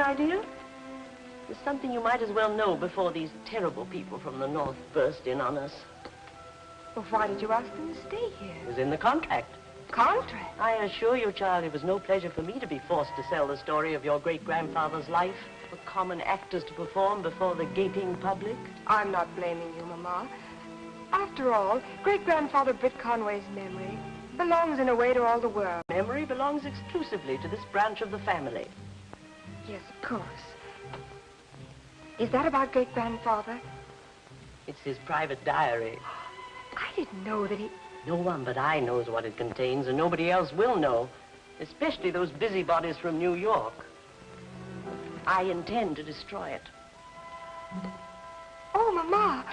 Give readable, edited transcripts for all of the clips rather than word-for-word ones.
my dear? There's something you might as well know before these terrible people from the north burst in on us. Well, why did you ask them to stay here? It was in the contract. Contract? I assure you, child, it was no pleasure for me to be forced to sell the story of your great-grandfather's life for common actors to perform before the gaping public. I'm not blaming you, Mama. After all, great-grandfather Britt Conway's memory belongs in a way to all the world. Memory belongs exclusively to this branch of the family. Yes, of course. Is that about great-grandfather? It's his private diary. I didn't know that he... No one but I knows what it contains, and nobody else will know, especially those busybodies from New York. I intend to destroy it. Oh, Mama!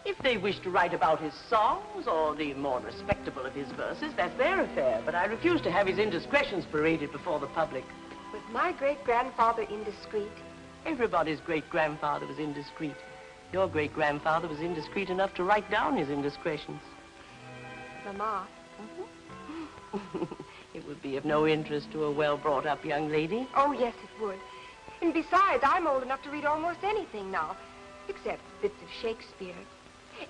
If they wish to write about his songs or the more respectable of his verses, that's their affair, but I refuse to have his indiscretions paraded before the public. Was my great-grandfather indiscreet? Everybody's great-grandfather was indiscreet. Your great-grandfather was indiscreet enough to write down his indiscretions. Mama. It would be of no interest to a well-brought-up young lady. Oh, yes, it would. And besides, I'm old enough to read almost anything now, except bits of Shakespeare.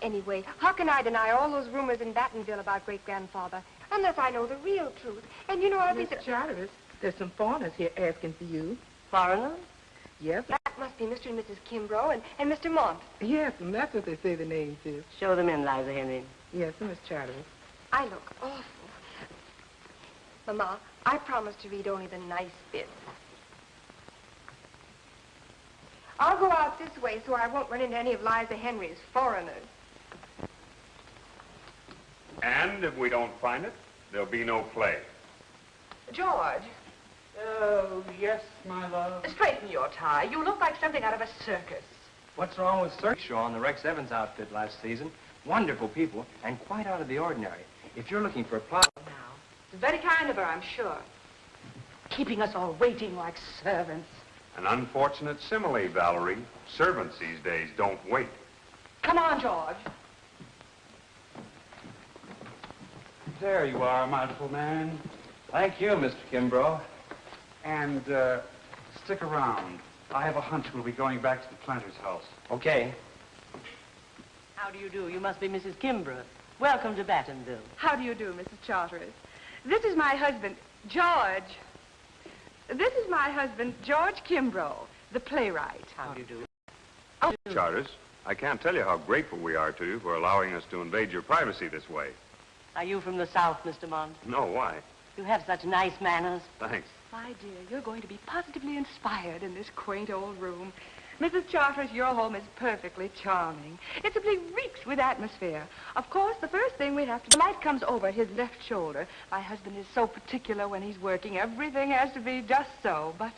Anyway, how can I deny all those rumors in Battenville about great-grandfather, unless I know the real truth? And you know, I think that... Miss Charteris, there's some foreigners here asking for you. Foreigners? Yes. That must be Mr. and Mrs. Kimbrough and Mr. Mont. Yes, and that's what they say the names is. Show them in, Liza Henry. Yes, Miss Charteris. I look awful. Mama, I promise to read only the nice bits. I'll go out this way so I won't run into any of Liza Henry's foreigners. And if we don't find it, there'll be no play. George. Oh, yes, my love. Straighten your tie. You look like something out of a circus. What's wrong with circus show on the Rex Evans outfit last season? Wonderful people and quite out of the ordinary. If you're looking for a plot... Now, it's very kind of her, I'm sure. Keeping us all waiting like servants. An unfortunate simile, Valerie. Servants these days don't wait. Come on, George. There you are, my little man. Thank you, Mr. Kimbrough. And, stick around. I have a hunch we'll be going back to the planter's house. Okay. How do you do? You must be Mrs. Kimbrough. Welcome to Battenville. How do you do, Mrs. Charteris? This is my husband, George. This is my husband, George Kimbrough, the playwright. How do you do? Oh. Charters, I can't tell you how grateful we are to you for allowing us to invade your privacy this way. Are you from the South, Mr. Mont? No, why? You have such nice manners. Thanks. My dear, you're going to be positively inspired in this quaint old room. Mrs. Charteris, your home is perfectly charming. It simply reeks with atmosphere. Of course, the first thing we have to... The light comes over his left shoulder. My husband is so particular when he's working. Everything has to be just so, but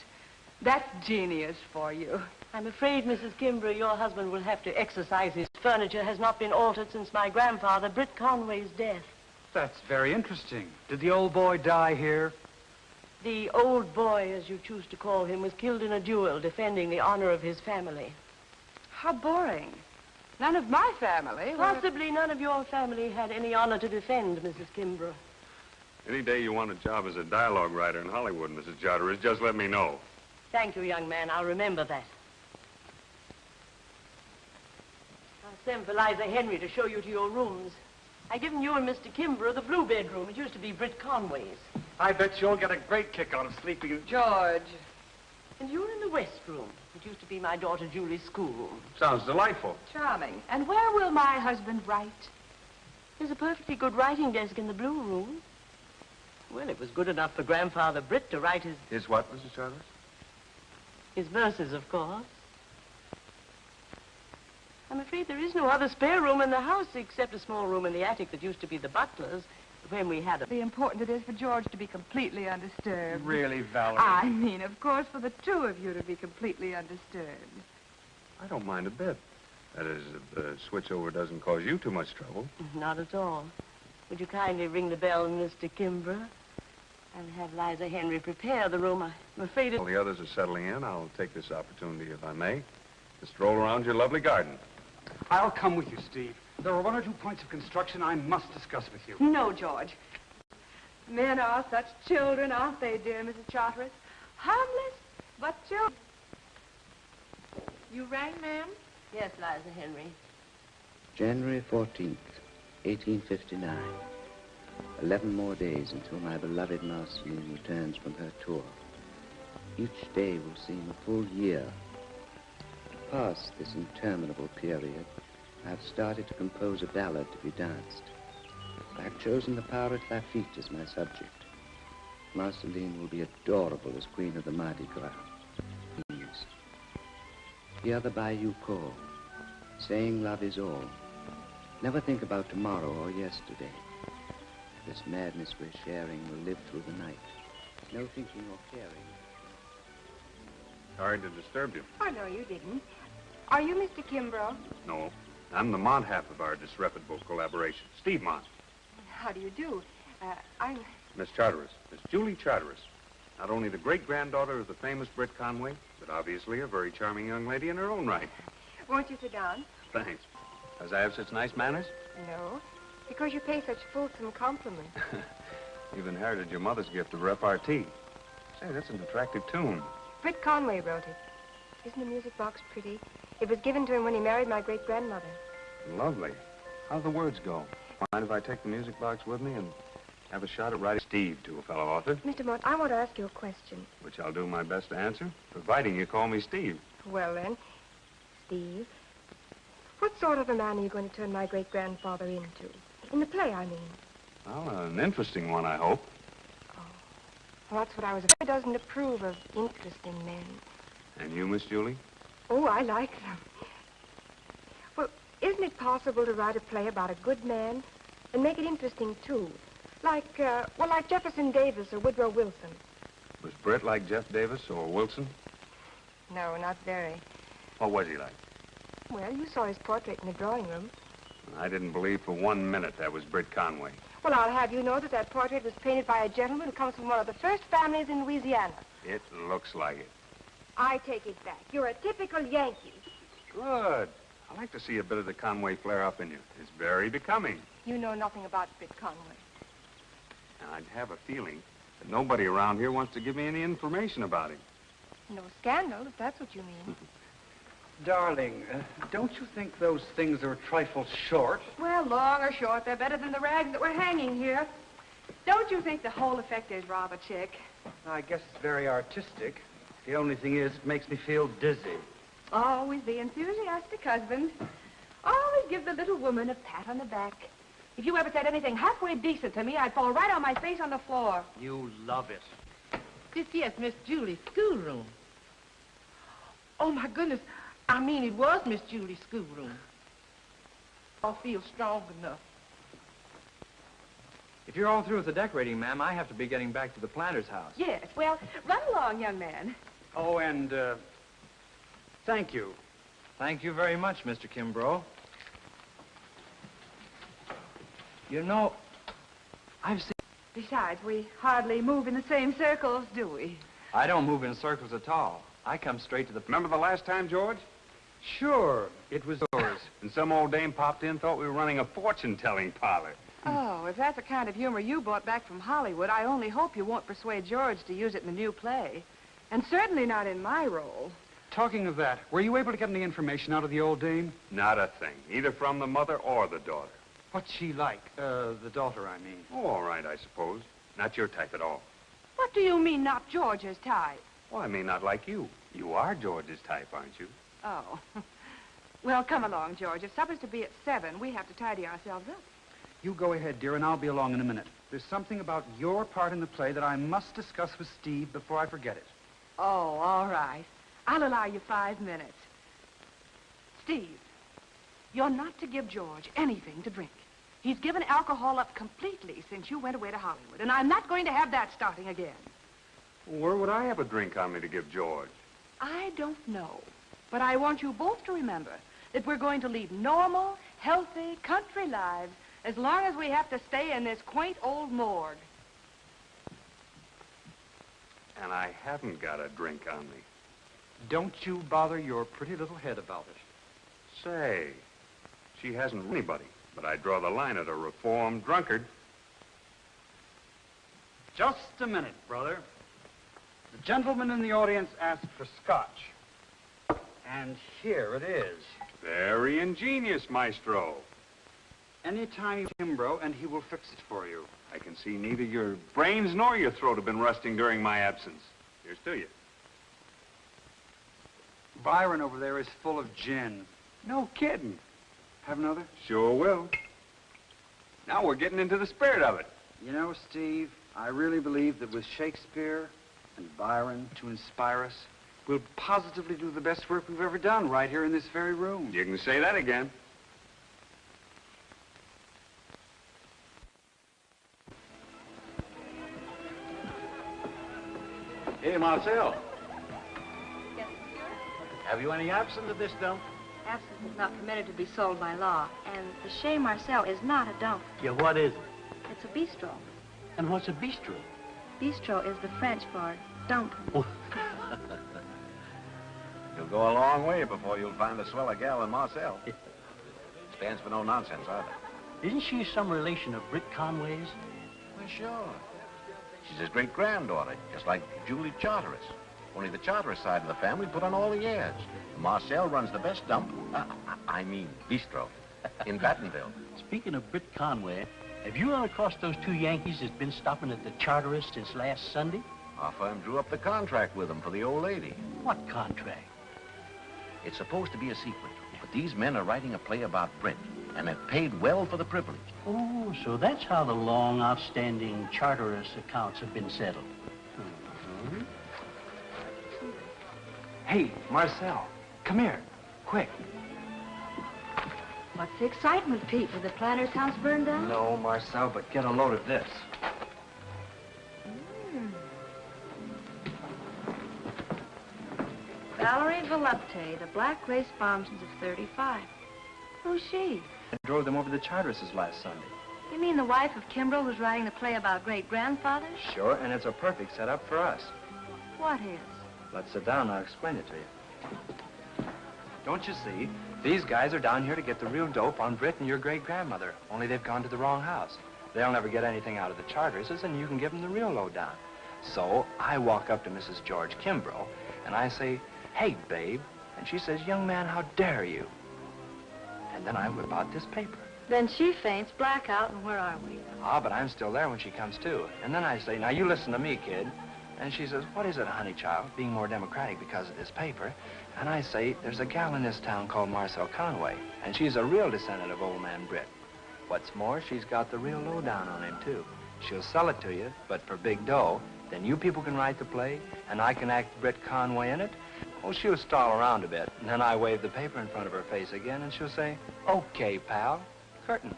that's genius for you. I'm afraid, Mrs. Kimbrough, your husband will have to exercise his furniture. Has not been altered since my grandfather, Britt Conway's death. That's very interesting. Did the old boy die here? The old boy, as you choose to call him, was killed in a duel defending the honor of his family. How boring. None of my family. Possibly none of your family had any honor to defend, Mrs. Kimbrough. Any day you want a job as a dialogue writer in Hollywood, Mrs. Charteris, just let me know. Thank you, young man. I'll remember that. I'll send for Liza Henry to show you to your rooms. I've given you and Mr. Kimbrough the blue bedroom. It used to be Britt Conway's. I bet you'll get a great kick out of sleeping in... George. And you're in the west room. It used to be my daughter Julie's schoolroom. Sounds delightful. Charming. And where will my husband write? There's a perfectly good writing desk in the blue room. Well, it was good enough for Grandfather Britt to write his... His what, Mrs. Charteris? His verses, of course. I'm afraid there is no other spare room in the house except a small room in the attic that used to be the butler's when we had a... How important it is for George to be completely undisturbed. Really, Valerie? I mean, of course, for the two of you to be completely undisturbed. I don't mind a bit. That is, if the switchover doesn't cause you too much trouble. Not at all. Would you kindly ring the bell, Mr. Kimbrough? And have Liza Henry prepare the room. I'm afraid it... While the others are settling in, I'll take this opportunity, if I may, to stroll around your lovely garden. I'll come with you, Steve. There are one or two points of construction I must discuss with you. No, George. Men are such children, aren't they, dear Mrs. Charteris? harmless, but Joe. You rang, ma'am? Yes, Liza Henry. January 14th, 1859. 11 more days until my beloved Marceline returns from her tour. Each day will seem a full year. Past this interminable period, I have started to compose a ballad to be danced. I have chosen the Pirate Lafitte as my subject. Marceline will be adorable as Queen of the Mardi Gras. Hear the bayou call, saying love is all. Never think about tomorrow or yesterday. This madness we're sharing will live through the night. No thinking or caring. Sorry to disturb you. Oh, no, you didn't. Are you Mr. Kimbrough? No, I'm the Mont half of our disreputable collaboration. Steve Mont. How do you do? I'm... Miss Charteris. Miss Julie Charteris. Not only the great-granddaughter of the famous Britt Conway, but obviously a very charming young lady in her own right. Won't you sit down? Thanks. Does I have such nice manners? No, because you pay such fulsome compliments. You've inherited your mother's gift of repartee. Say, that's an attractive tune. Britt Conway wrote it. Isn't the music box pretty? It was given to him when he married my great-grandmother. Lovely. How do the words go? Mind if I take the music box with me and have a shot at writing Steve to a fellow author? Mr. Mott, I want to ask you a question. Which I'll do my best to answer, providing you call me Steve. Well, then, Steve, what sort of a man are you going to turn my great-grandfather into? In the play, I mean. Well, an interesting one, I hope. Well, that's what I was afraid. He doesn't approve of interesting men. And you, Miss Julie? Oh, I like them. Well, isn't it possible to write a play about a good man and make it interesting, too? Like, like Jefferson Davis or Woodrow Wilson. Was Britt like Jeff Davis or Wilson? No, not very. What was he like? Well, you saw his portrait in the drawing room. I didn't believe for 1 minute that was Britt Conway. Well, I'll have you know that that portrait was painted by a gentleman who comes from one of the first families in Louisiana. It looks like it. I take it back. You're a typical Yankee. Good. I like to see a bit of the Conway flare up in you. It's very becoming. You know nothing about Britt Conway. And I'd have a feeling that nobody around here wants to give me any information about him. No scandal, if that's what you mean. Darling, don't you think those things are a trifle short? Well, long or short, they're better than the rags that we're hanging here. Don't you think the whole effect is rather chic? I guess it's very artistic. The only thing is, it makes me feel dizzy. Always the enthusiastic husband. Always give the little woman a pat on the back. If you ever said anything halfway decent to me, I'd fall right on my face on the floor. You love it. This here's Miss Julie's schoolroom. Oh, my goodness. I mean, it was Miss Julie's schoolroom. I feel strong enough. If you're all through with the decorating, ma'am, I have to be getting back to the planter's house. Yes, well, run along, young man. Oh, and, thank you. Thank you very much, Mr. Kimbrough. You know, I've seen... Besides, we hardly move in the same circles, do we? I don't move in circles at all. I come straight to the... Remember the last time, George? Sure, it was yours. And some old dame popped in, thought we were running a fortune-telling parlor. Oh, if that's the kind of humor you brought back from Hollywood, I only hope you won't persuade George to use it in the new play. And certainly not in my role. Talking of that, were you able to get any information out of the old dame? Not a thing, either from the mother or the daughter. What's she like? The daughter, I mean. Oh, all right, I suppose. Not your type at all. What do you mean, not George's type? Well, I mean, not like you. You are George's type, aren't you? Oh. Well, come along, George. If supper's to be at 7, we have to tidy ourselves up. You go ahead, dear, and I'll be along in a minute. There's something about your part in the play that I must discuss with Steve before I forget it. Oh, all right. I'll allow you 5 minutes. Steve, you're not to give George anything to drink. He's given alcohol up completely since you went away to Hollywood, and I'm not going to have that starting again. Where would I have a drink on me to give George? I don't know, but I want you both to remember that we're going to lead normal, healthy, country lives as long as we have to stay in this quaint old morgue. And I haven't got a drink on me. Don't you bother your pretty little head about it. Say, she hasn't anybody, but I draw the line at a reformed drunkard. Just a minute, brother. The gentleman in the audience asked for scotch. And here it is. Very ingenious, Maestro. Anytime you Kimbrough, and he will fix it for you. I can see neither your brains nor your throat have been rusting during my absence. Here's to you. Byron over there is full of gin. No kidding. Have another? Sure will. Now we're getting into the spirit of it. You know, Steve, I really believe that with Shakespeare and Byron to inspire us, we'll positively do the best work we've ever done right here in this very room. You can say that again. Hey, Marcel, Yes, monsieur? have you any absinthe at this dump? Absinthe is not permitted to be sold by law, and the Chez Marcel is not a dump. Yeah, what is it? It's a bistro. And what's a bistro? Bistro is the French for dump. You'll go a long way before you'll find a sweller gal in Marcel. Stands for no nonsense, either. Isn't she some relation of Britt Conway's? Well, sure. She's his great-granddaughter, just like Julie Charteris. Only the Charteris side of the family put on all the airs. Marcel runs the best dump, I mean bistro, in Battenville. Speaking of Britt Conway, have you run across those two Yankees that's been stopping at the Charteris since last Sunday? Our firm drew up the contract with them for the old lady. What contract? It's supposed to be a secret, but these men are writing a play about Britt, and have paid well for the privilege. Oh, so that's how the long outstanding Charteris accounts have been settled. Mm-hmm. Hey, Marcel, come here, quick. What's the excitement, Pete? Did the planter's house burn down? No, Marcel, but get a load of this. Valerie Volupte, the black lace bombsons of 35. Who's she? I drove them over to the Charteris's last Sunday. You mean the wife of Kimbrough who's writing the play about great-grandfathers? Sure, and it's a perfect setup for us. What is? Let's sit down and I'll explain it to you. Don't you see? These guys are down here to get the real dope on Britt and your great-grandmother, only they've gone to the wrong house. They'll never get anything out of the Charterises, and you can give them the real lowdown. So I walk up to Mrs. George Kimbrough, and I say, "Hey, babe." And she says, "Young man, how dare you?" And then I whip out this paper. Then she faints, blackout, and where are we? Ah, but I'm still there when she comes to. And then I say, "Now you listen to me, kid." And she says, "What is it, honey child?" Being more democratic because of this paper. And I say, "There's a gal in this town called Marcel Conway, and she's a real descendant of old man Britt. What's more, she's got the real lowdown on him, too. She'll sell it to you, but for big dough. Then you people can write the play, and I can act Britt Conway in it. Oh, she'll stall around a bit, and then I wave the paper in front of her face again, and she'll say, 'Okay, pal, curtain.'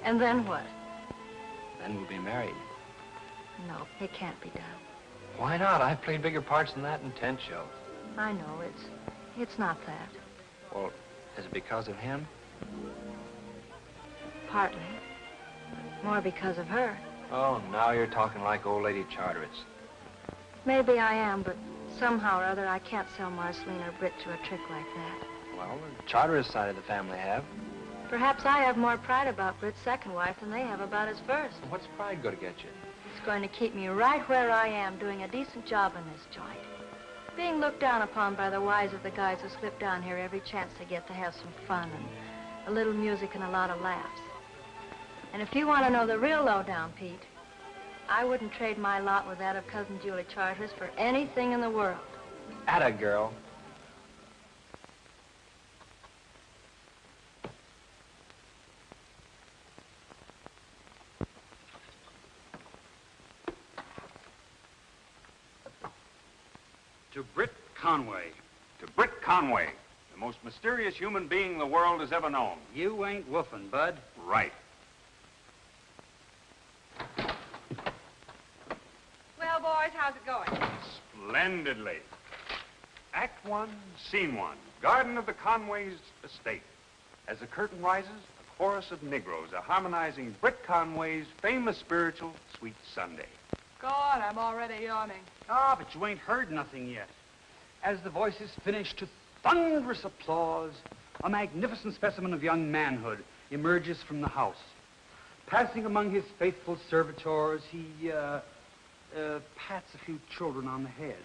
And then what? Then we'll be married." No, it can't be done. "Why not? I've played bigger parts than that in tent shows." I know, it's not that. Well, is it because of him? Partly. More because of her. Oh, now you're talking like old lady Charteris. Maybe I am, but somehow or other I can't sell Marceline or Britt to a trick like that. Well, the Charteris side of the family have. Perhaps I have more pride about Britt's second wife than they have about his first. What's pride going to get you? It's going to keep me right where I am, doing a decent job in this joint. Being looked down upon by the wives of the guys who slip down here every chance they get to have some fun and a little music and a lot of laughs. And if you want to know the real lowdown, Pete, I wouldn't trade my lot with that of Cousin Julie Charteris for anything in the world. Atta girl. To Britt Conway. To Britt Conway, the most mysterious human being the world has ever known. You ain't woofing, bud. Right. Well, boys, how's it going? Splendidly. Act 1, Scene 1. Garden of the Conways' estate. As the curtain rises, a chorus of Negroes are harmonizing Britt Conway's famous spiritual, Sweet Sunday. God, I'm already yawning. Ah, but you ain't heard nothing yet. As the voices finish to thunderous applause, a magnificent specimen of young manhood emerges from the house. Passing among his faithful servitors, he pats a few children on the head.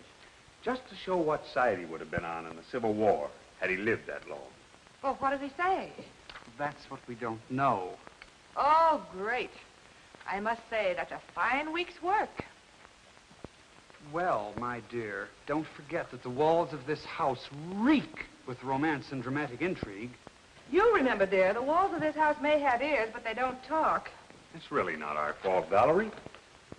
just to show what side he would have been on in the Civil War had he lived that long. Well, what does he say? That's what we don't know. Oh, great. I must say, that's a fine week's work. Well, my dear, don't forget that the walls of this house reek with romance and dramatic intrigue. You remember, dear, the walls of this house may have ears, but they don't talk. It's really not our fault, Valerie.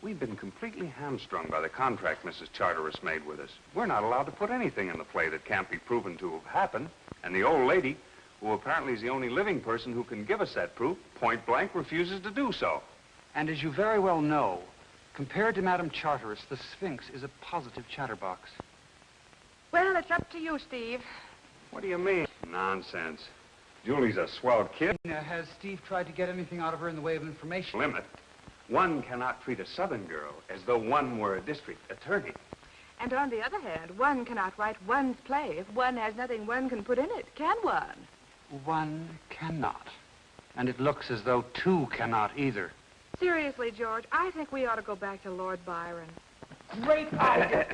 We've been completely hamstrung by the contract Mrs. Charteris made with us. We're not allowed to put anything in the play that can't be proven to have happened. And the old lady, who apparently is the only living person who can give us that proof, point blank refuses to do so. And as you very well know, compared to Madame Charteris, the Sphinx is a positive chatterbox. Well, it's up to you, Steve. What do you mean? Nonsense. Julie's a swell kid. Has Steve tried to get anything out of her in the way of information? Limit. One cannot treat a Southern girl as though one were a district attorney. And on the other hand, one cannot write one's play if one has nothing one can put in it, can one? One cannot. And it looks as though two cannot either. Seriously, George, I think we ought to go back to Lord Byron. Great idea.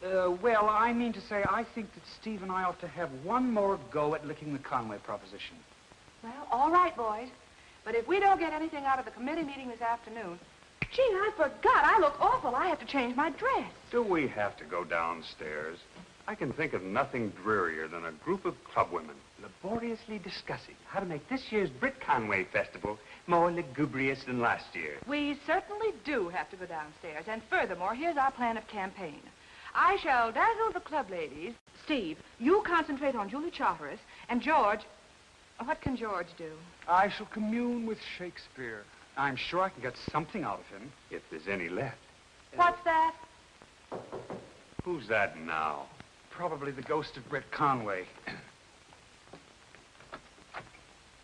Well, I mean to say, I think that Steve and I ought to have one more go at licking the Conway proposition. Well, all right, boys. But if we don't get anything out of the committee meeting this afternoon... Gee, I forgot. I look awful. I have to change my dress. Do we have to go downstairs? I can think of nothing drearier than a group of clubwomen laboriously discussing how to make this year's Brit Conway Festival more lugubrious than last year. We certainly do have to go downstairs. And furthermore, here's our plan of campaign. I shall dazzle the club ladies. Steve, you concentrate on Julie Charteris. And George... What can George do? I shall commune with Shakespeare. I'm sure I can get something out of him. If there's any left. What's that? Who's that now? Probably the ghost of Brett Conway.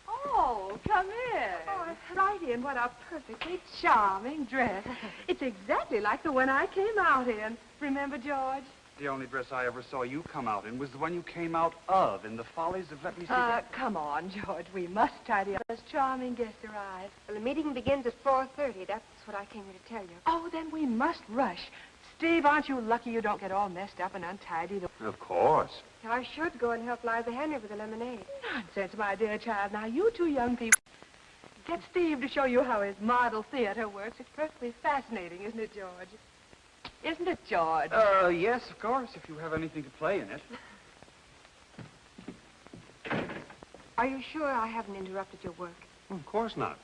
Oh, come in. Oh, right in. What a perfectly charming dress. It's exactly like the one I came out in. Remember, George? The only dress I ever saw you come out in was the one you came out of in the Follies of Let Me See. Come on, George. We must tidy up. This charming guest arrived. Well, the meeting begins at 4:30. That's what I came here to tell you. Oh, then we must rush. Steve, aren't you lucky you don't get all messed up and untidy? Of course. I should go and help Liza Henry with the lemonade. Nonsense, my dear child. Now, you two young people, get Steve to show you how his model theater works. It's perfectly fascinating, isn't it, George? Isn't it, George? Yes, of course, if you have anything to play in it. Are you sure I haven't interrupted your work? Well, of course not.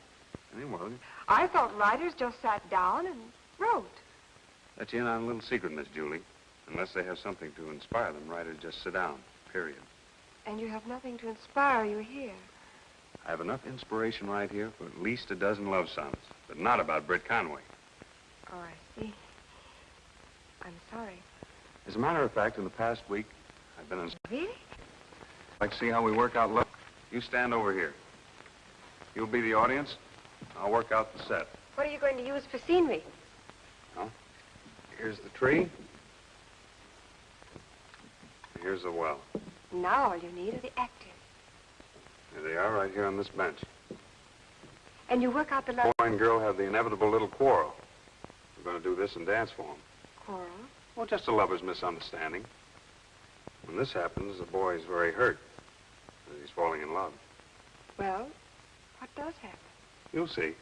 Anyway, I thought writers just sat down and wrote. let you in on a little secret, Miss Julie. Unless they have something to inspire them, writers just sit down, period. And you have nothing to inspire you here. I have enough inspiration right here for at least a dozen love sonnets, but not about Britt Conway. Oh, I see. I'm sorry. As a matter of fact, in the past week, I've been in... Really? I'd like to see how we work out love. You stand over here. You'll be the audience. I'll work out the set. What are you going to use for scenery? Well, here's the tree. Here's the well. Now all you need are the actors. Here they are, right here on this bench. And you work out the love... Boy and girl have the inevitable little quarrel. We're going to do this and dance for them. Quarrel? Well, just a lover's misunderstanding. When this happens, the boy's very hurt. He's falling in love. Well, what does happen? You'll see.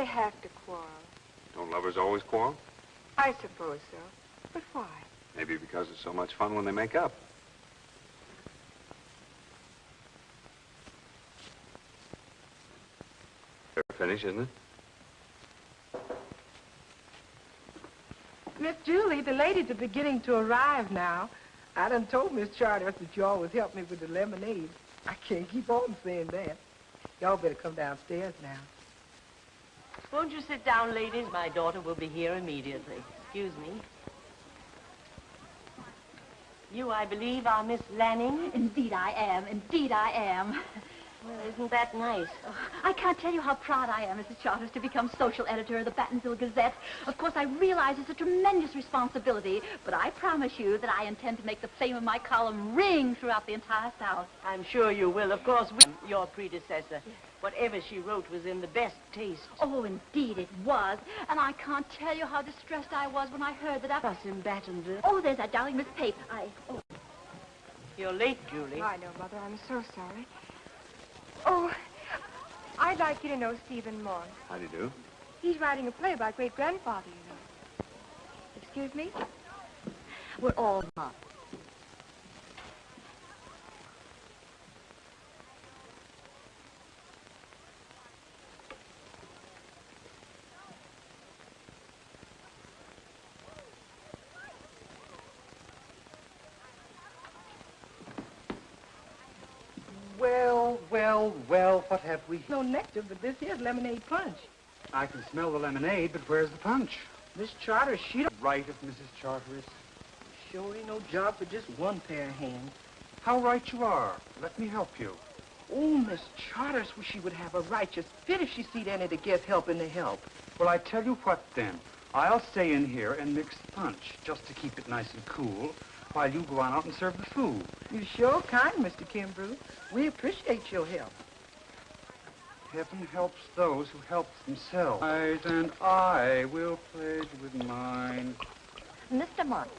they have to quarrel. Don't lovers always quarrel? I suppose so. But why? Maybe because it's so much fun when they make up. They're finished, isn't it? Miss Julie, the ladies are beginning to arrive now. I done told Miss Charters that you always help me with the lemonade. I can't keep on saying that. Y'all better come downstairs now. Won't you sit down, ladies? My daughter will be here immediately. Excuse me. You, I believe, are Miss Lanning? Indeed I am. Indeed I am. Well, isn't that nice? Oh, I can't tell you how proud I am, Mrs. Charters, to become social editor of the Battenville Gazette. Of course, I realize it's a tremendous responsibility, but I promise you that I intend to make the fame of my column ring throughout the entire South. I'm sure you will. Of course, your predecessor. Whatever she wrote was in the best taste. Oh, indeed it was. And I can't tell you how distressed I was when I heard that Us in Battenville. Oh, there's that darling Miss Pape. Oh. You're late, Julie. I know, Mother. I'm so sorry. Oh, I'd like you to know Stephen Moore. How do you do? He's writing a play about great-grandfather, you know. Excuse me? We're all up. Well, what have we? No nectar, but this here's lemonade punch. I can smell the lemonade, but where's the punch? Miss Charters, she don't... Right of Mrs. Charteris. Sure ain't no job for just one pair of hands. How right you are. Let me help you. Oh, Miss Charters, wish she would have a righteous fit if she seed any to give help in the help. Well, I tell you what, then. I'll stay in here and mix the punch, just to keep it nice and cool, while you go on out and serve the food. You sure kind, Mr. Kimbrough. We appreciate your help. Heaven helps those who help themselves. And I will pledge with mine. Mr. Mott,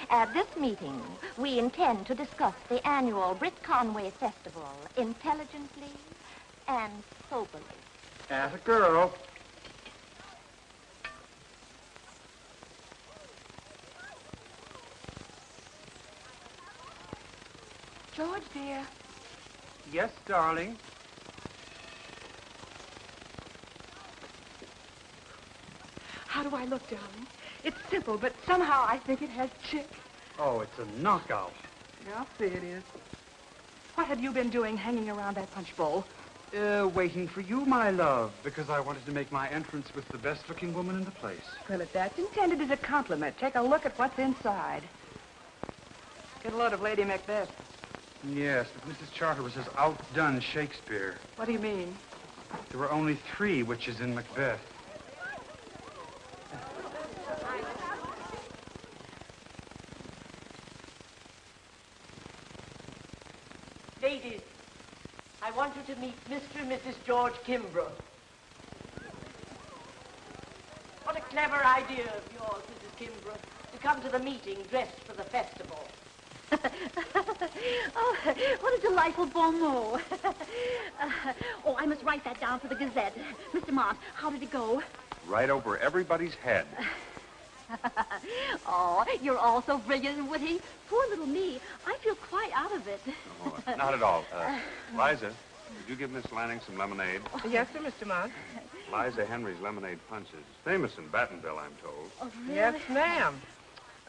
at this meeting, we intend to discuss the annual Brit Conway Festival intelligently and soberly. As a girl. George, dear. Yes, darling. How do I look, darling? It's simple, but somehow I think it has chick. Oh, it's a knockout. I'll say it is. What have you been doing hanging around that punch bowl? Waiting for you, my love, because I wanted to make my entrance with the best-looking woman in the place. Well, if that's intended as a compliment, take a look at what's inside. Get a load of Lady Macbeth. Yes, but Mrs. Charteris has outdone Shakespeare. What do you mean? There were only 3 witches in Macbeth. Ladies, I want you to meet Mr. and Mrs. George Kimbrough. What a clever idea of yours, Mrs. Kimbrough, to come to the meeting dressed for the festival. Oh, what a delightful bon mot. Oh, I must write that down for the Gazette. Mr. Mott, how did it go? Right over everybody's head. Oh, you're all so brilliant and witty. Poor little me. I feel quite out of it. Oh, not at all. Liza, would you give Miss Lanning some lemonade? Yes, sir, Mr. Mott. Liza Henry's lemonade punch is famous in Battenville, I'm told. Oh, really? Yes, ma'am.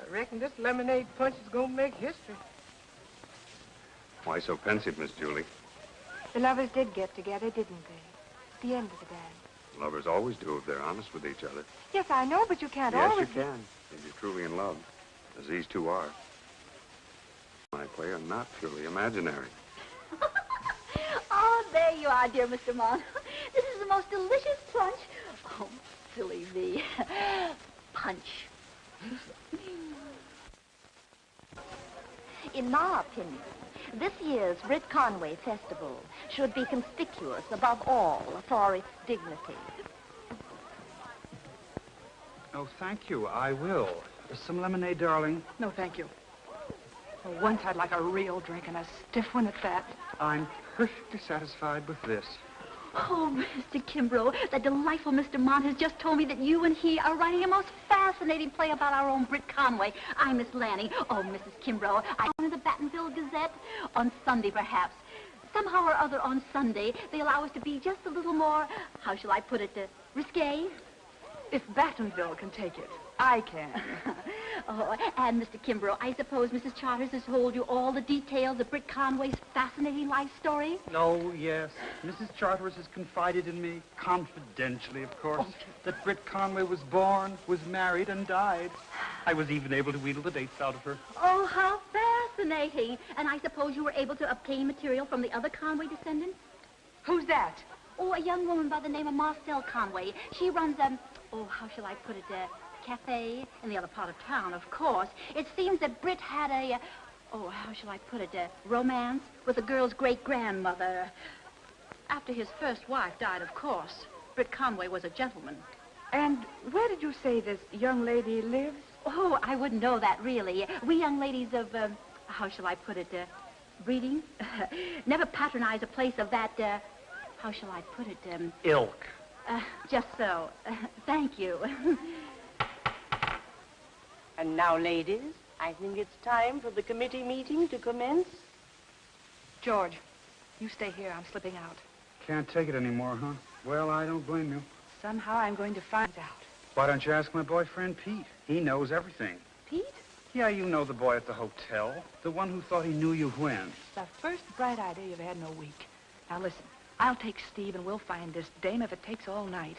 I reckon this lemonade punch is going to make history. Why so pensive, Miss Julie? The lovers did get together, didn't they? The end of the dance. Lovers always do if they're honest with each other. Yes, I know, but you can't Yes, always... you can, if you're truly in love, as these 2 are. My play are not purely imaginary. Oh, there you are, dear Mr. Mott. This is the most delicious punch. Oh, silly me. Punch. In my opinion, this year's Brit Conway Festival should be conspicuous above all for its dignity. Oh, thank you. I will. Some lemonade, darling? No, thank you. For once, I'd like a real drink, and a stiff one at that. I'm perfectly satisfied with this. Oh, Mr. Kimbrough, that delightful Mr. Mont has just told me that you and he are writing a most fascinating play about our own Britt Conway. I'm Miss Lanning. Oh, Mrs. Kimbrough, I'm in the Battenville Gazette on Sunday, perhaps. Somehow or other on Sunday, they allow us to be just a little more, how shall I put it, risque. If Battenville can take it, I can. Oh, and Mr. Kimbrough, I suppose Mrs. Charters has told you all the details of Britt Conway's fascinating life story? Oh, yes. Mrs. Charters has confided in me, confidentially, of course, that Britt Conway was born, was married, and died. I was even able to wheedle the dates out of her. Oh, how fascinating. And I suppose you were able to obtain material from the other Conway descendants? Who's that? Oh, a young woman by the name of Marcel Conway. She runs oh, how shall I put it, cafe in the other part of town, of course. It seems that Britt had oh, how shall I put it, romance with the girl's great-grandmother. After his first wife died, of course. Britt Conway was a gentleman. And where did you say this young lady lives? Oh, I wouldn't know that, really. We young ladies of, how shall I put it, breeding, never patronize a place of that, how shall I put it, Ilk. Just so. Thank you. And now, ladies, I think it's time for the committee meeting to commence. George, you stay here. I'm slipping out. Can't take it anymore, huh? Well, I don't blame you. Somehow I'm going to find out. Why don't you ask my boyfriend, Pete? He knows everything. Pete? Yeah, you know the boy at the hotel. The one who thought he knew you when. It's the first bright idea you've had in a week. Now, listen. I'll take Steve and we'll find this dame if it takes all night.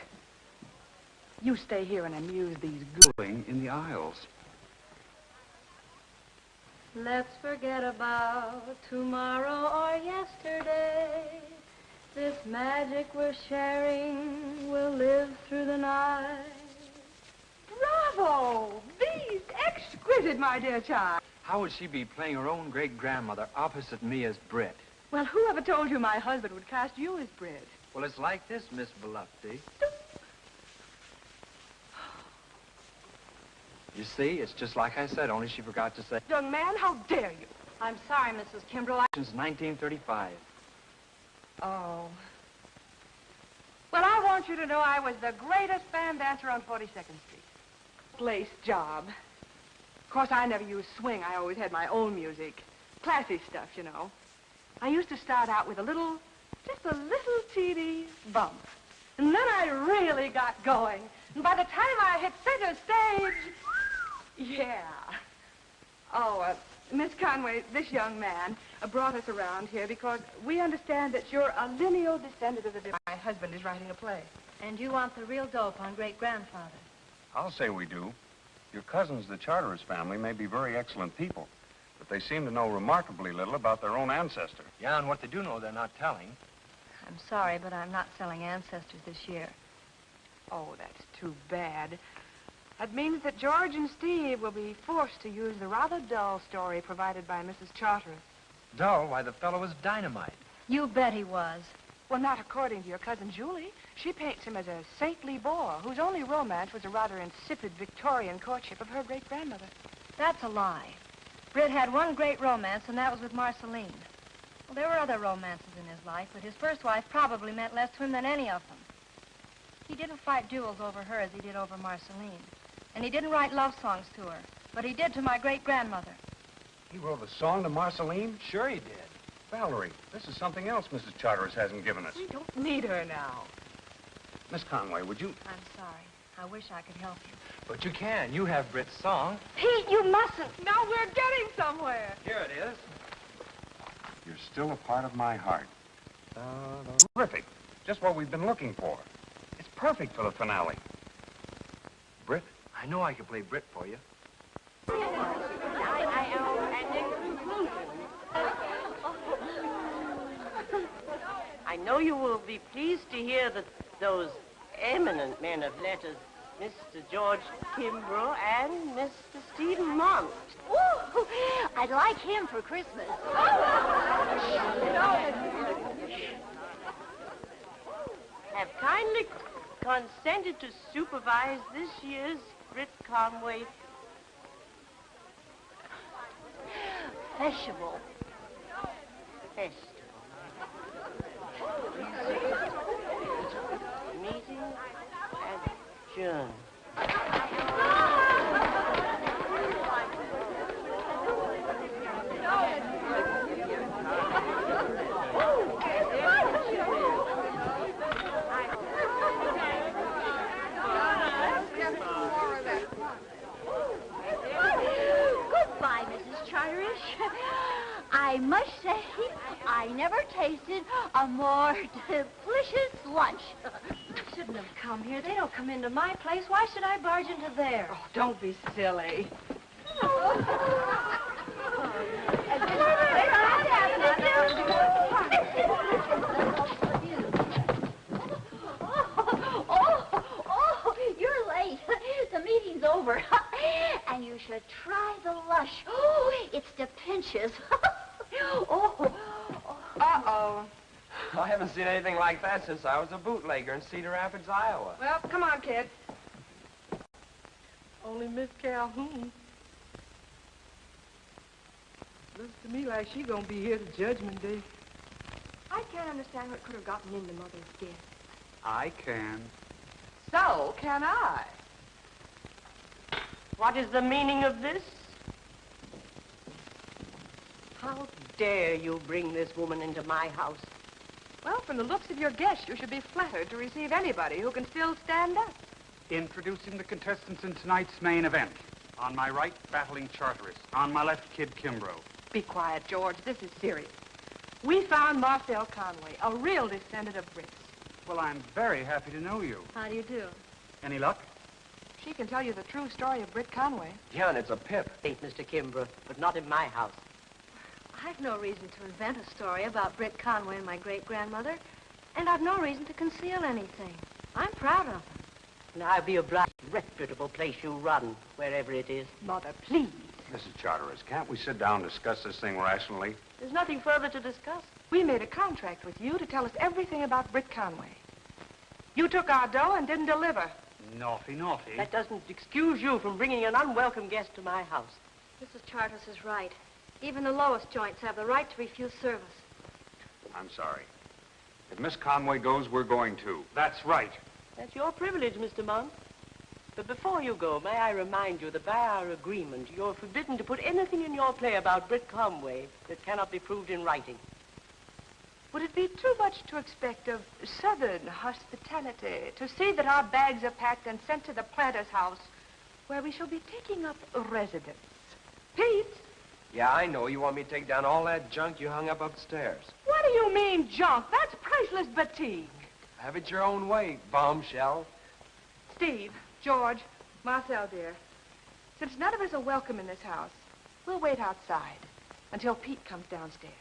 You stay here and amuse these Going in the aisles. Let's forget about tomorrow or yesterday. This magic we're sharing will live through the night. Bravo! These exquisite, my dear child. How would she be playing her own great-grandmother opposite me as Britt? Well, whoever told you my husband would cast you as Britt? Well, it's like this, Miss Volupty. You see, it's just like I said, only she forgot to say... Young man, how dare you? I'm sorry, Mrs. Kimbrough. Since 1935. Oh. Well, I want you to know I was the greatest band dancer on 42nd Street. Lace job. Of course, I never used swing. I always had my own music. Classy stuff, you know. I used to start out with just a little teeny bump. And then I really got going. And by the time I hit center stage, yeah. Oh, Miss Conway, this young man brought us around here because we understand that you're a lineal descendant of the... My husband is writing a play. And you want the real dope on great-grandfather. I'll say we do. Your cousins, the Charteris family, may be very excellent people, but they seem to know remarkably little about their own ancestor. Yeah, and what they do know, they're not telling. I'm sorry, but I'm not selling ancestors this year. Oh, that's too bad. That means that George and Steve will be forced to use the rather dull story provided by Mrs. Charteris. Dull? Why, the fellow was dynamite. You bet he was. Well, not according to your cousin Julie. She paints him as a saintly boor whose only romance was a rather insipid Victorian courtship of her great-grandmother. That's a lie. Britt had one great romance, and that was with Marceline. Well, there were other romances in his life, but his first wife probably meant less to him than any of them. He didn't fight duels over her as he did over Marceline. And he didn't write love songs to her, but he did to my great-grandmother. He wrote a song to Marceline? Sure he did. Valerie, this is something else Mrs. Charteris hasn't given us. We don't need her now. Miss Conway, would you... I'm sorry. I wish I could help you. But you can. You have Britt's song. Pete, you mustn't. Now we're getting somewhere. Here it is. You're still a part of my heart. Terrific. Just what we've been looking for. It's perfect for the finale. Britt? I know I can play Britt for you. And in conclusion, I know you will be pleased to hear that those eminent men of letters, Mr. George Kimbrough and Mr. Stephen Mont. Ooh, I'd like him for Christmas. Have kindly consented to supervise this year's Britt Conway Festival. Attention. Goodbye, Mrs. Charterish. I must say, I never tasted a more delicious lunch. I shouldn't have come here. They don't come into my place. Why should I barge into theirs? Oh, don't be silly. Oh, you're late. The meeting's over. And you should try the lush. Oh, it's the pinches. Oh. Uh-oh. I haven't seen anything like that since I was a bootlegger in Cedar Rapids, Iowa. Well, come on, kid. Only Miss Calhoun. Looks to me like she's gonna be here to Judgment Day. I can't understand what could have gotten into Mother's guest. I can. So can I. What is the meaning of this? How dare you bring this woman into my house? Well, from the looks of your guests, you should be flattered to receive anybody who can still stand up. Introducing the contestants in tonight's main event. On my right, battling Charteris. On my left, Kid Kimbrough. Be quiet, George. This is serious. We found Marcel Conway, a real descendant of Brits. Well, I'm very happy to know you. How do you do? Any luck? She can tell you the true story of Britt Conway. Yeah, and it's a pip. Ain't Mr. Kimbrough, but not in my house. I've no reason to invent a story about Britt Conway and my great-grandmother, and I've no reason to conceal anything. I'm proud of her. And I'll be obliged. Reputable place you run, wherever it is. Mother, please. Mrs. Charteris, can't we sit down and discuss this thing rationally? There's nothing further to discuss. We made a contract with you to tell us everything about Britt Conway. You took our dough and didn't deliver. Naughty, naughty. That doesn't excuse you from bringing an unwelcome guest to my house. Mrs. Charteris is right. Even the lowest joints have the right to refuse service. I'm sorry. If Miss Conway goes, we're going too. That's right. That's your privilege, Mr. Mont. But before you go, may I remind you that by our agreement, you're forbidden to put anything in your play about Britt Conway that cannot be proved in writing. Would it be too much to expect of Southern hospitality to see that our bags are packed and sent to the planter's house, where we shall be taking up residence? Pete? Yeah, I know. You want me to take down all that junk you hung up upstairs. What do you mean, junk? That's priceless batik. Have it your own way, bombshell. Steve, George, Marcel, dear, since none of us are welcome in this house, we'll wait outside until Pete comes downstairs.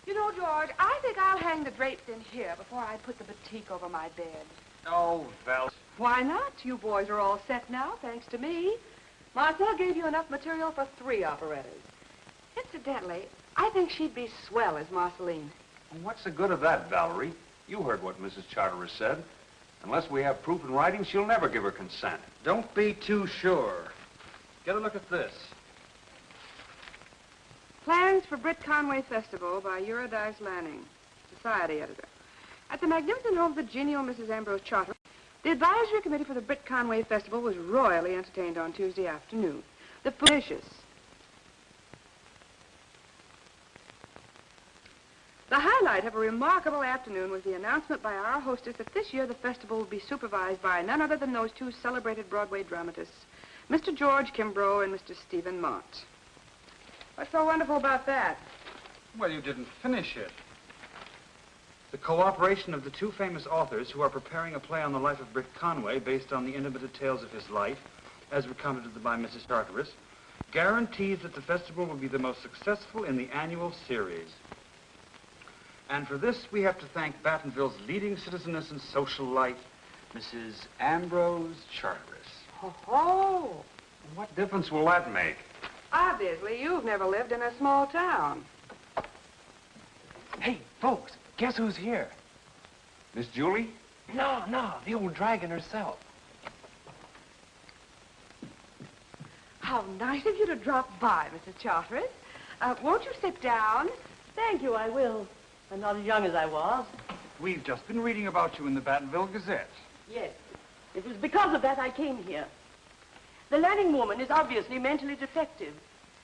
You know, George, I think I'll hang the drapes in here before I put the batik over my bed. Oh, Val. Why not? You boys are all set now, thanks to me. Marcel gave you enough material for 3 operettas. Incidentally, I think she'd be swell as Marceline. And what's the good of that, Valerie? You heard what Mrs. Charteris said. Unless we have proof in writing, she'll never give her consent. Don't be too sure. Get a look at this. Plans for Britt Conway Festival by Eurydice Lanning, Society Editor. At the magnificent home of the genial Mrs. Ambrose Charter, the advisory committee for the Britt Conway Festival was royally entertained on Tuesday afternoon. The delicious. The highlight of a remarkable afternoon was the announcement by our hostess that this year the festival will be supervised by none other than those 2 celebrated Broadway dramatists, Mr. George Kimbrough and Mr. Stephen Mont. What's so wonderful about that? Well, you didn't finish it. The cooperation of the 2 famous authors who are preparing a play on the life of Britt Conway based on the intimate details of his life, as recounted by Mrs. Charteris, guarantees that the festival will be the most successful in the annual series. And for this, we have to thank Battenville's leading citizeness in social life, Mrs. Ambrose Charteris. Oh, What difference will that make? obviously you've never lived in a small town. Hey, folks, guess who's here? Miss Julie? No, the old dragon herself. How nice of you to drop by, Mrs. Charteris. Won't you sit down? Thank you, I will. I'm not as young as I was. We've just been reading about you in the Battenville Gazette. Yes. It was because of that I came here. The Lanning woman is obviously mentally defective.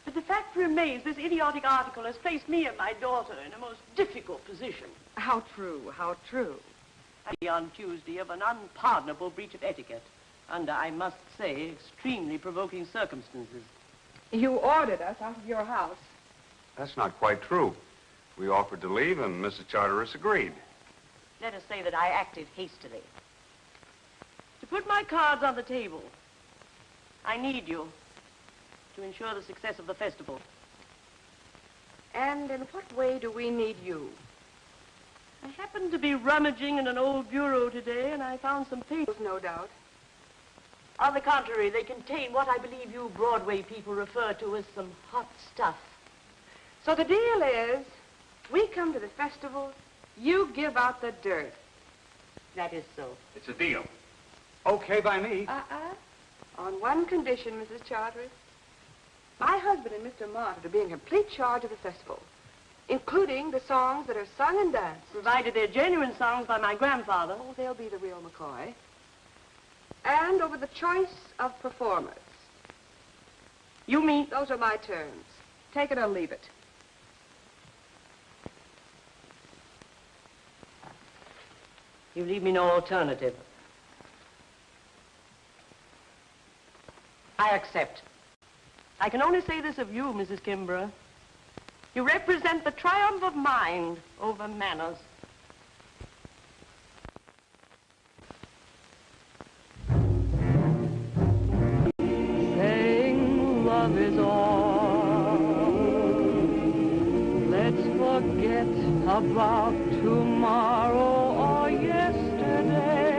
But the fact remains this idiotic article has placed me and my daughter in a most difficult position. How true, how true. On Tuesday of an unpardonable breach of etiquette under, I must say, extremely provoking circumstances. You ordered us out of your house. That's not quite true. We offered to leave, and Mrs. Charteris agreed. Let us say that I acted hastily. To put my cards on the table, I need you to ensure the success of the festival. And in what way do we need you? I happened to be rummaging in an old bureau today, and I found some papers. No doubt. On the contrary, they contain what I believe you Broadway people refer to as some hot stuff. So the deal is, we come to the festival, you give out the dirt. That is so. It's a deal. Okay by me. On one condition, Mrs. Charteris. My husband and Mr. Mott are to be in complete charge of the festival, including the songs that are sung and danced. Provided they're genuine songs by my grandfather. Oh, they'll be the real McCoy. And over the choice of performers. You mean? Those are my terms. Take it or leave it. You leave me no alternative. I accept. I can only say this of you, Mrs. Kimbrough. You represent the triumph of mind over manners. Saying love is all. Let's forget about tomorrow or yesterday.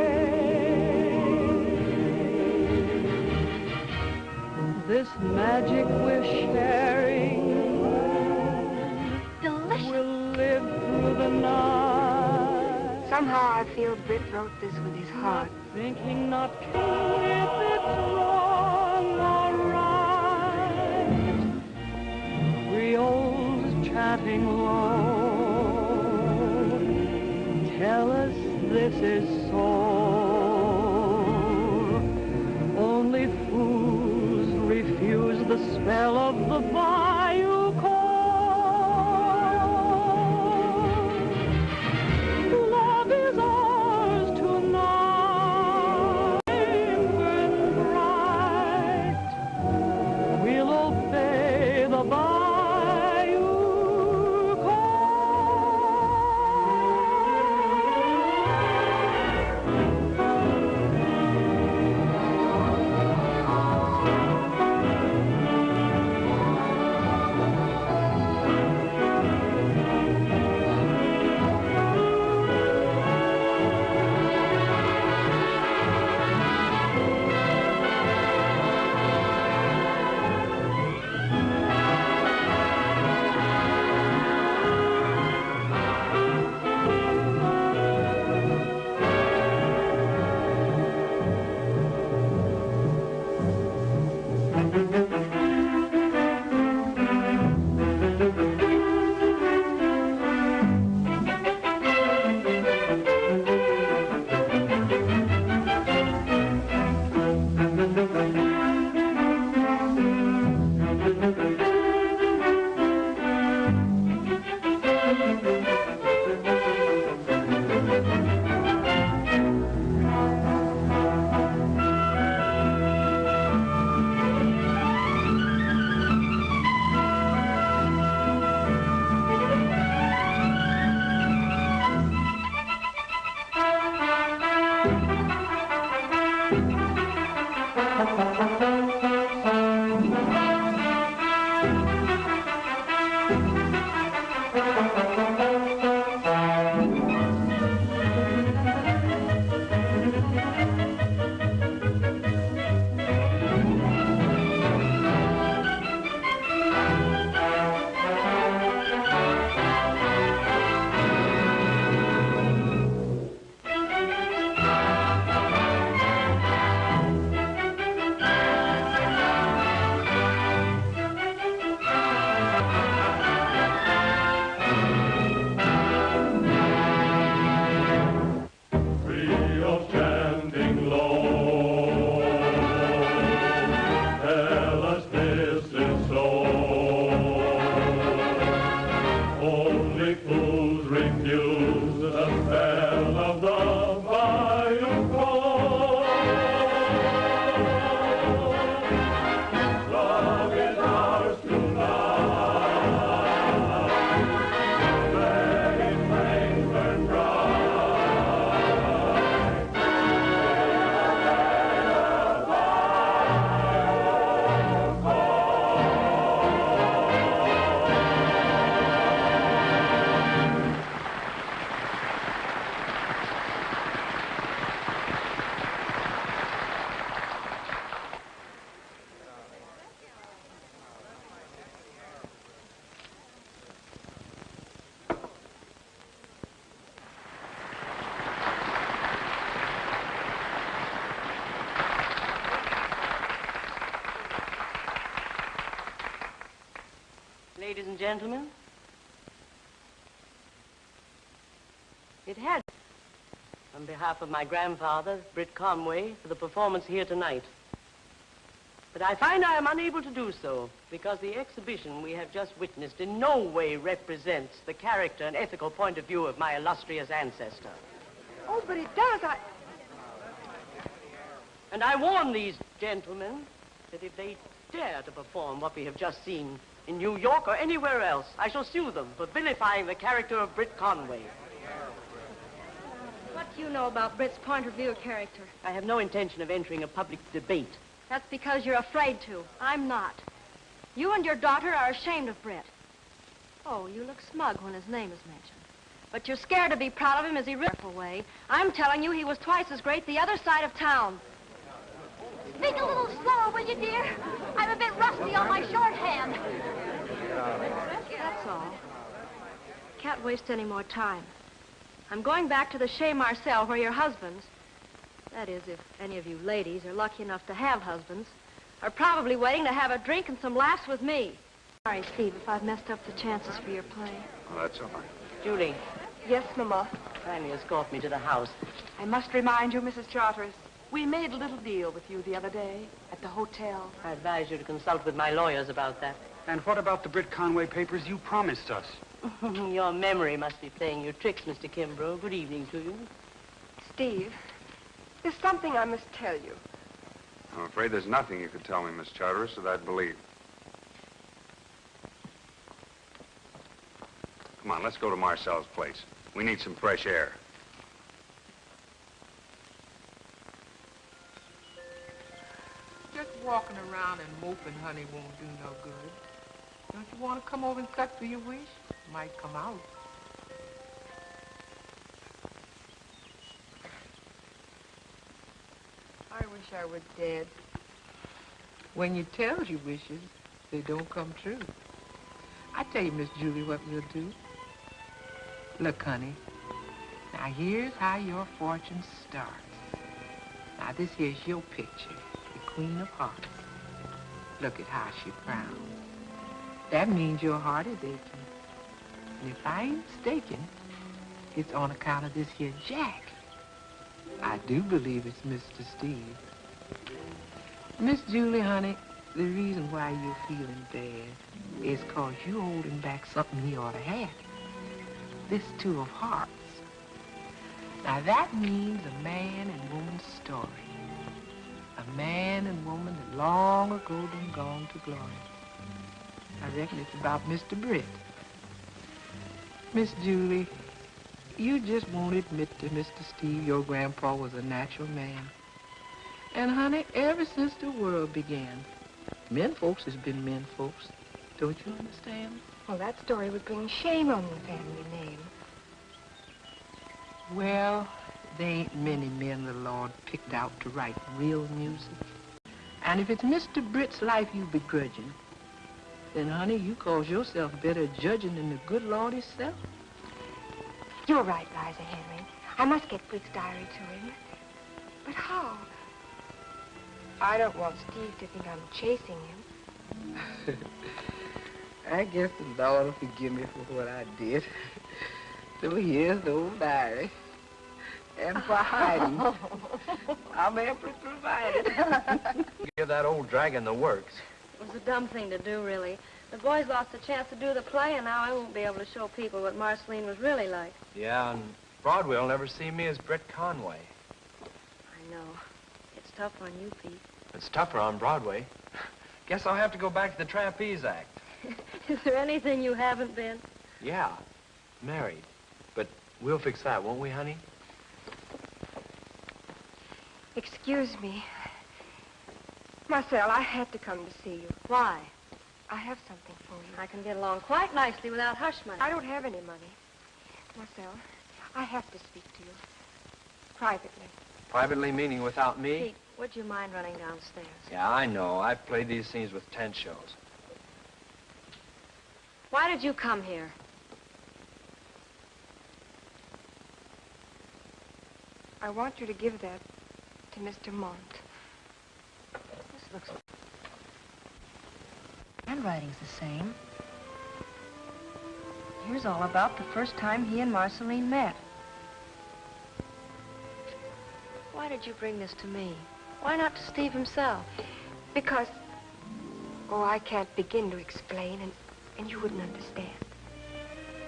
This magic we're sharing will live through the night. Somehow I feel Britt wrote this with his heart. Thinking not caring if it's wrong or right. Creoles chatting low tell us this is so. Only fools refuse the spell of the bayou cold. Love is ours tonight, and bright. We'll obey the bayou gentlemen. It had, on behalf of my grandfather, Britt Conway, for the performance here tonight. But I find I am unable to do so because the exhibition we have just witnessed in no way represents the character and ethical point of view of my illustrious ancestor. Oh, but it does. And I warn these gentlemen that if they dare to perform what we have just seen in New York or anywhere else, I shall sue them for vilifying the character of Britt Conway. What do you know about Britt's point of view character? I have no intention of entering a public debate. That's because you're afraid to. I'm not. You and your daughter are ashamed of Britt. Oh, you look smug when his name is mentioned. But you're scared to be proud of him as he ripped away. I'm telling you, he was twice as great the other side of town. Speak a little slower, will you, dear? I'm a bit rusty on my shorthand. That's all. Can't waste any more time. I'm going back to the Chez Marcel where your husbands, that is, if any of you ladies are lucky enough to have husbands, are probably waiting to have a drink and some laughs with me. Sorry, Steve, if I've messed up the chances for your play. Well, that's all right. Julie. Yes, Mama. Kindly escort me to the house. I must remind you, Mrs. Charteris, we made a little deal with you the other day at the hotel. I advise you to consult with my lawyers about that. And what about the Britt Conway papers you promised us? Your memory must be playing you tricks, Mr. Kimbrough. Good evening to you. Steve, there's something I must tell you. I'm afraid there's nothing you could tell me, Miss Charteris, that I'd believe. Come on, let's go to Marcel's place. We need some fresh air. Just walking around and moping, honey, won't do no good. Don't you want to come over and cut for your wish? Might come out. I wish I were dead. When you tell your wishes, they don't come true. I tell you, Miss Julie, what we'll do. Look, honey, now here's how your fortune starts. Now this here's your picture, the Queen of Hearts. Look at how she frowns. That means your heart is aching. And if I ain't mistaken, it's on account of this here Jack. I do believe it's Mr. Steve. Miss Julie, honey, the reason why you're feeling bad is 'cause you're holding back something he ought to have. This Two of Hearts. Now that means a man and woman's story. A man and woman that long ago been gone to glory. I reckon it's about Mr. Britt. Miss Julie, you just won't admit to Mr. Steve your grandpa was a natural man. And honey, ever since the world began, men folks has been men folks. Don't you understand? Well, that story would bring shame on the family name. Well, there ain't many men the Lord picked out to write real music. And if it's Mr. Britt's life you begrudging, then, honey, you cause yourself better judging than the good Lord himself. You're right, Liza Henry. I must get Britt's diary to him. But how? I don't want Steve to think I'm chasing him. I guess the Lord will forgive me for what I did. So here's the old diary. And for hiding, I'm amply provided. Give that old dragon the works. It was a dumb thing to do, really. The boys lost a chance to do the play, and now I won't be able to show people what Marceline was really like. Yeah, and Broadway will never see me as Britt Conway. I know. It's tough on you, Pete. It's tougher on Broadway. Guess I'll have to go back to the trapeze act. Is there anything you haven't been? Yeah, married. But we'll fix that, won't we, honey? Excuse me. Marcel, I had to come to see you. Why? I have something for you. I can get along quite nicely without hush money. I don't have any money. Marcel, I have to speak to you. Privately. Privately meaning without me? Pete, would you mind running downstairs? Yeah, I know. I've played these scenes with tent shows. Why did you come here? I want you to give that to Mr. Mont. This looks... Handwriting's the same. Here's all about the first time he and Marceline met. Why did you bring this to me? Why not to Steve himself? Because, oh, I can't begin to explain, and you wouldn't understand.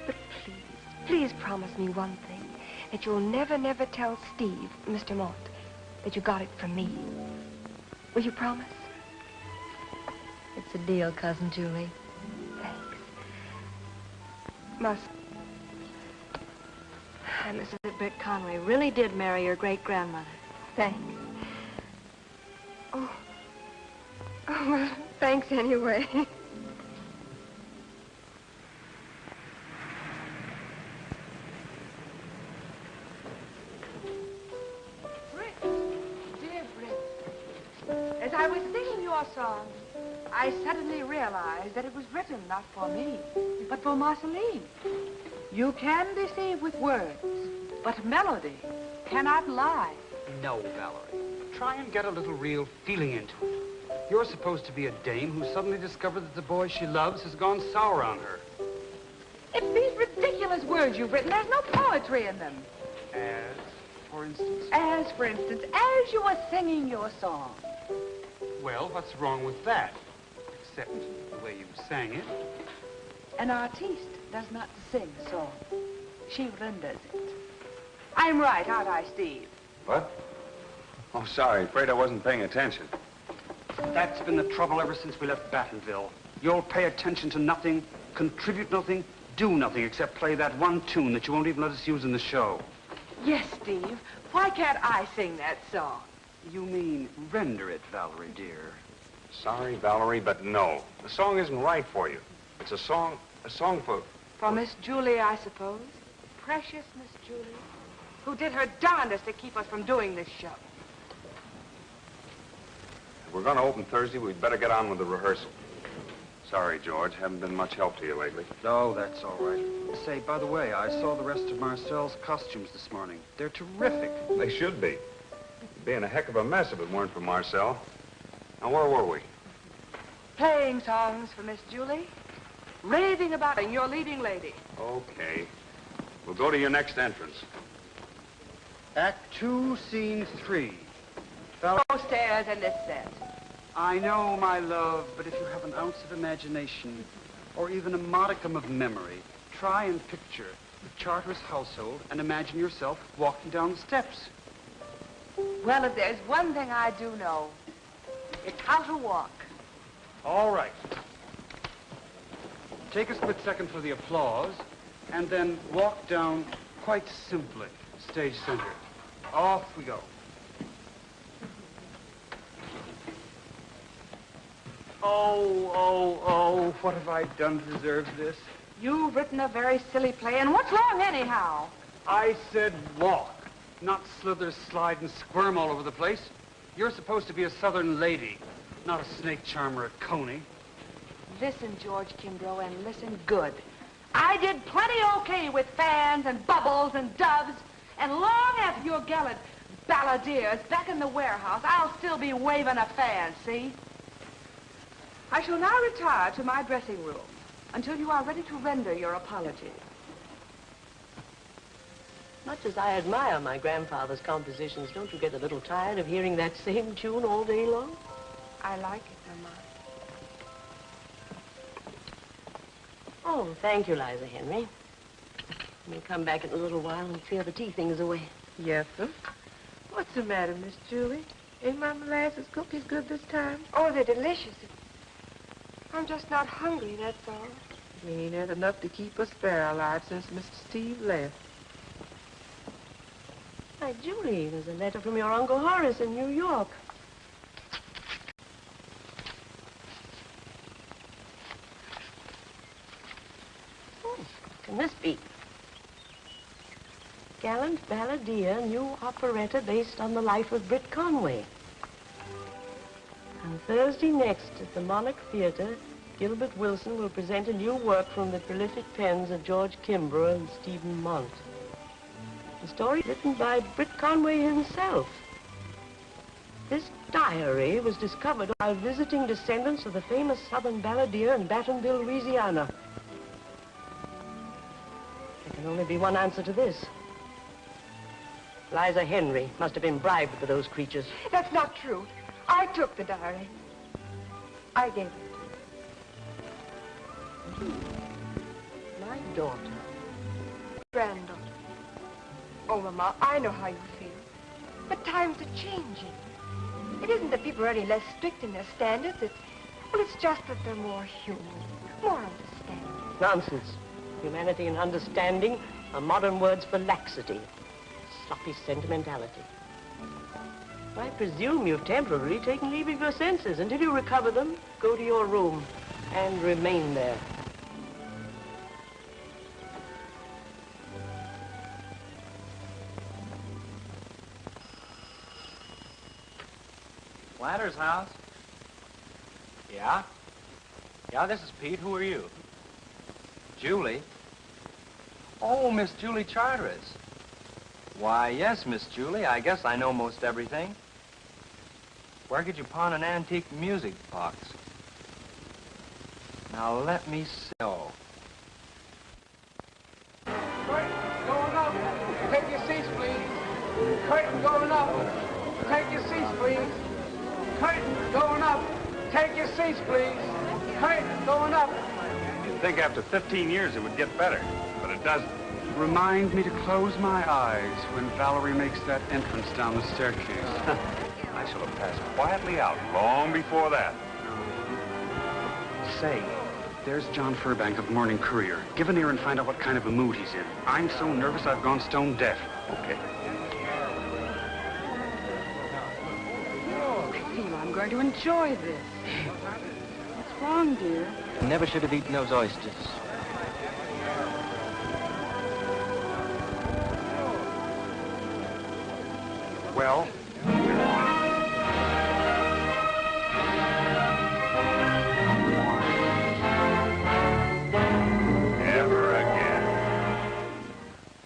But please, please promise me one thing, that you'll never, never tell Steve, Mr. Mont, that you got it from me. Will you promise? It's a deal, Cousin Julie. And Mrs. Britt Conway really did marry your great-grandmother. Thanks. Oh, well, thanks anyway. Britt, dear Britt, as I was singing your song, I suddenly realized that it was written not for me, but for Marceline. You can deceive with words, but melody cannot lie. No, Valerie. Try and get a little real feeling into it. You're supposed to be a dame who suddenly discovered that the boy she loves has gone sour on her. It's these ridiculous words you've written. There's no poetry in them. As, for instance? As, for instance, as you were singing your song. Well, what's wrong with that? Except the way you sang it. An artiste does not sing a song. She renders it. I'm right, aren't I, Steve? What? Oh, sorry. Afraid I wasn't paying attention. That's been the trouble ever since we left Battenville. You'll pay attention to nothing, contribute nothing, do nothing except play that one tune that you won't even let us use in the show. Yes, Steve. Why can't I sing that song? You mean render it, Valerie, dear. Sorry, Valerie, but no. The song isn't right for you. It's a song for... For Miss Julie, I suppose. Precious Miss Julie, who did her darndest to keep us from doing this show. If we're going to open Thursday, we'd better get on with the rehearsal. Sorry, George. Haven't been much help to you lately. No, that's all right. Say, by the way, I saw the rest of Marcel's costumes this morning. They're terrific. They should be. It'd be in a heck of a mess if it weren't for Marcel. Now, where were we? Playing songs for Miss Julie. Raving about being your leading lady. Okay. We'll go to your next entrance. Act 2, Scene 3. Go stairs in this set. I know, my love, but if you have an ounce of imagination, or even a modicum of memory, try and picture the Charteris household and imagine yourself walking down the steps. Well, if there's one thing I do know, it's how to walk. All right. Take a split second for the applause, and then walk down quite simply, stage center. Off we go. Oh, what have I done to deserve this? You've written a very silly play, and what's wrong anyhow? I said walk, not slither, slide, and squirm all over the place. You're supposed to be a southern lady, not a snake charmer at Coney. Listen, George Kimbrough, and listen good. I did plenty okay with fans and bubbles and doves, and long after your gallant balladeers back in the warehouse, I'll still be waving a fan, see? I shall now retire to my dressing room until you are ready to render your apology. Much as I admire my grandfather's compositions, don't you get a little tired of hearing that same tune all day long? I like it, Mama. Oh, thank you, Liza Henry. We'll come back in a little while and clear the tea things away. Yes, sir. What's the matter, Miss Julie? Ain't my molasses cookies good this time? Oh, they're delicious. I'm just not hungry, that's all. We ain't had enough to keep us fair alive since Mr. Steve left. Why, Julie, there's a letter from your Uncle Horace in New York. What can this be? Gallant balladeer, new operetta based on the life of Britt Conway. On Thursday next at the Monarch Theater, Gilbert Wilson will present a new work from the prolific pens of George Kimbrough and Stephen Mont. The story written by Britt Conway himself. This diary was discovered while visiting descendants of the famous Southern balladeer in Battenville, Louisiana. There'll only be one answer to this. Liza Henry must have been bribed for those creatures. That's not true. I took the diary. I gave it. My daughter. Granddaughter. Oh, Mama, I know how you feel. But times are changing. It isn't that people are any less strict in their standards. It's just that they're more human, more understanding. Nonsense. Humanity and understanding are modern words for laxity. Sloppy sentimentality. I presume you've temporarily taken leave of your senses. Until you recover them, go to your room and remain there. Ladder's house? Yeah? Yeah, this is Pete. Who are you? Julie? Oh, Miss Julie Charteris. Why, yes, Miss Julie. I guess I know most everything. Where could you pawn an antique music box? Now, let me see. Oh. Curtain going up. Take your seats, please. Curtain going up. Take your seats, please. Curtain going up. Take your seats, please. Curtain going up. You'd think after 15 years it would get better, but it doesn't. Remind me to close my eyes when Valerie makes that entrance down the staircase. I shall have passed quietly out long before that. Say, there's John Furbank of the Morning Courier. Give an ear and find out what kind of a mood he's in. I'm so nervous I've gone stone deaf. Okay. I feel I'm going to enjoy this. What's wrong, dear? Never should have eaten those oysters. Well, never again.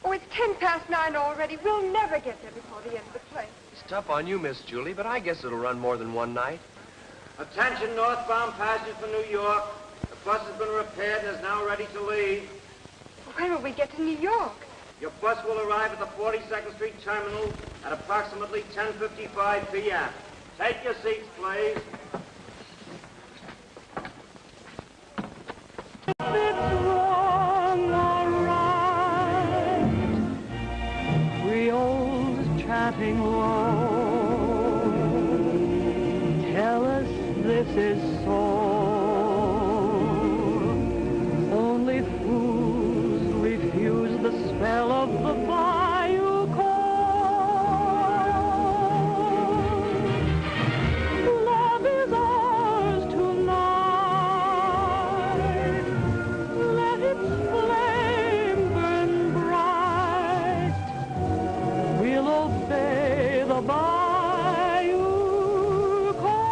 Oh, it's 9:10 already. We'll never get there before the end of the play. It's tough on you, Miss Julie, but I guess it'll run more than one night. Attention northbound passengers for New York. The bus has been repaired and is now ready to leave. When will we get to New York? Your bus will arrive at the 42nd Street Terminal at approximately 10:55 p.m. Take your seats, please. It's wrong or right, Creoles chatting low, tell us this is so. Only fools refuse the spell of the bayou cold. Love is ours tonight. Let its flame burn bright. We'll obey the bayou call.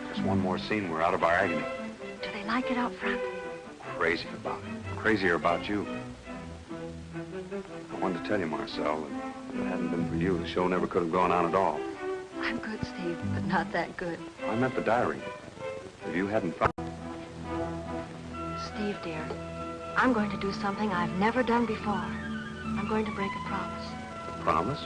Just one more scene, we're out of our agony. Do they like it out front? Crazy about it. Crazier about you. I wanted to tell you, Marcel, that if it hadn't been for you, the show never could have gone on at all. I'm good, Steve, but not that good. I meant the diary. If you hadn't found... Steve, dear, I'm going to do something I've never done before. I'm going to break a promise. Promise?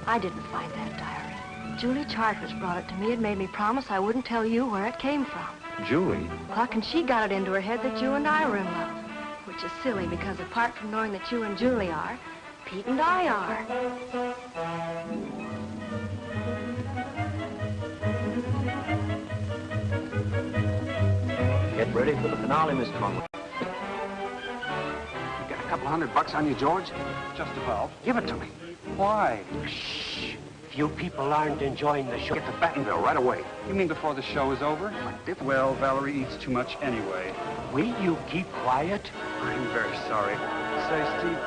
I didn't find that diary. Julie Charters brought it to me and made me promise I wouldn't tell you where it came from. Julie? Huck, and she got it into her head that you and I were in love. Which is silly, because apart from knowing that you and Julie are, Pete and I are. Get ready for the finale, Miss Conway. You got a couple $100 on you, George? Just about. Give it to me. Why? Shh. You people aren't enjoying the show. Get to Battenville right away. You mean before the show is over? Well, Valerie eats too much anyway. Will you keep quiet? I'm very sorry. Say, Steve.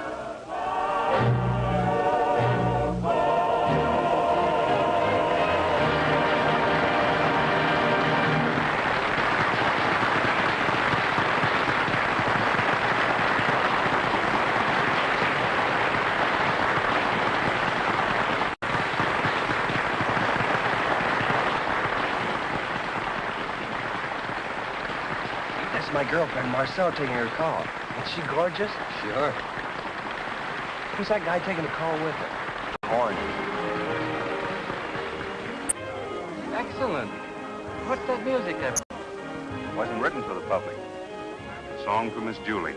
My girlfriend, Marcel, taking her call. Is she gorgeous? Sure. Who's that guy taking the call with her? Horn. Excellent. What's that music there? Wasn't written for the public. Song for Miss Julie.